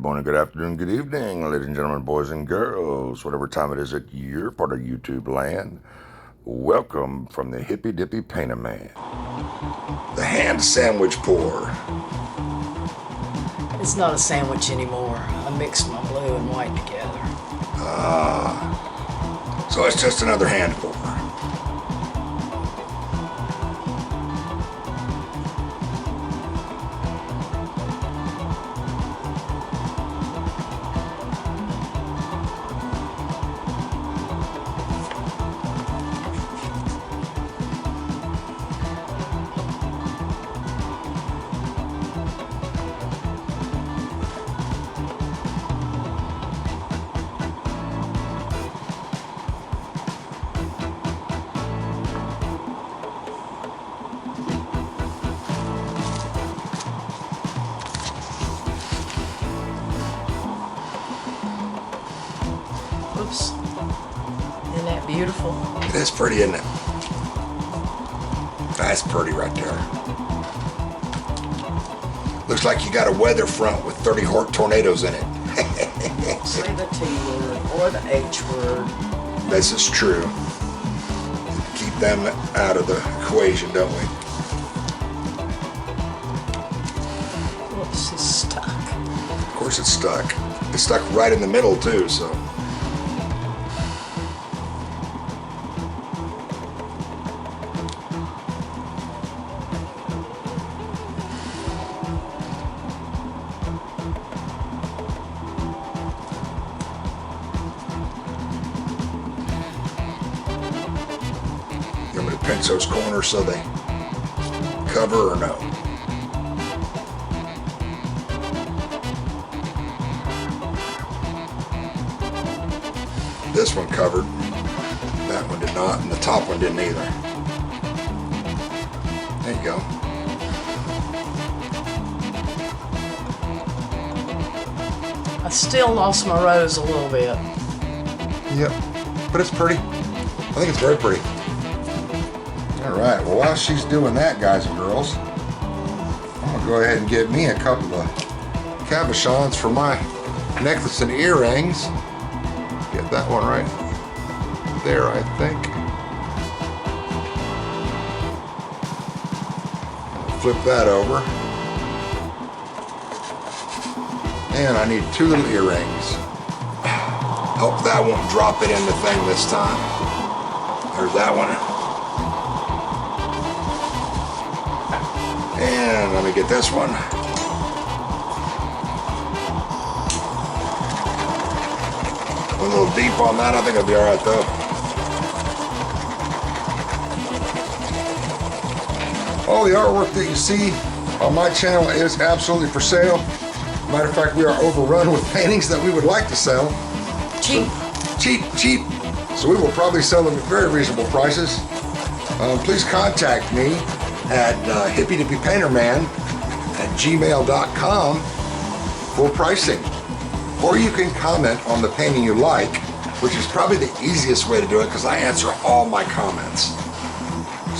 morning, good afternoon, good evening, ladies and gentlemen, boys and girls, whatever time it is that you're part of YouTube land. Welcome from the Hippy Dippy Painter Man. The hand sandwich pour. It's not a sandwich anymore. I mixed my blue and white together. So it's just another hand pour. Oops. Isn't that beautiful? It is pretty, isn't it? That's pretty right there. Looks like you got a weather front with 30 tornadoes in it. Say the T word or the H word. This is true. Keep them out of the equation, don't we? Whoops, it's stuck. Of course it's stuck. It's stuck right in the middle too, so. You want me to pinch those corners so they cover or no? This one covered, that one did not, and the top one didn't either. There you go. I still lost my rose a little bit. Yep, but it's pretty. I think it's very pretty. All right, well, while she's doing that, guys and girls, I'm gonna go ahead and get me a couple of cabochons for my necklace and earrings. Get that one right there, I think. Flip that over. And I need 2 little earrings. Hope that won't drop it in the thing this time. There's that one. And let me get this one. A little deep on that. I think I'll be all right though. All the artwork that you see on my channel is absolutely for sale. Matter of fact, we are overrun with paintings that we would like to sell. Cheap. Cheap. So we will probably sell them at very reasonable prices. Please contact me at hippydippypainterman@gmail.com for pricing. Or you can comment on the painting you like, which is probably the easiest way to do it because I answer all my comments.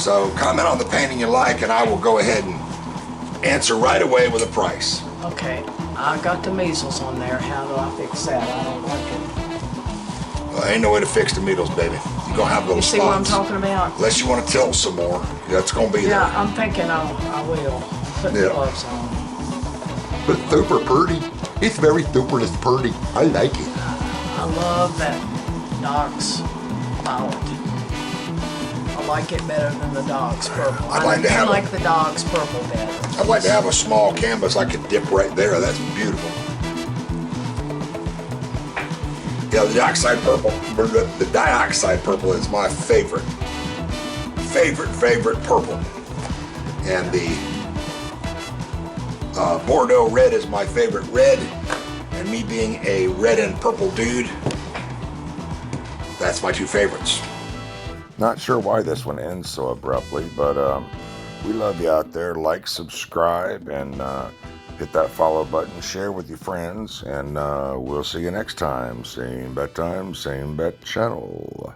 So comment on the painting you like and I will go ahead and answer right away with a price. Okay, I got the measles on there. How do I fix that? I don't like it. Well, ain't no way to fix the needles, baby. You're going to have little You see what I'm spots. talking about? Unless you want to tilt some more, that's going to be Yeah, there. I'm thinking I will. Put the Yeah. gloves on. But super pretty. It's very super pretty. I like it. I love that Doc's violet. I like it better than the Doc's purple. I'd like to have like the Doc's purple better. I'd like to have a small canvas I could dip right there. That's beautiful. Yeah, the dioxide purple. The dioxide purple is my favorite purple. And the Bordeaux red is my favorite red. And me being a red and purple dude, that's my 2 favorites. Not sure why this one ends so abruptly, but we love you out there. Like, subscribe, and hit that follow button. Share with your friends, and we'll see you next time. Same bat time, same bat channel.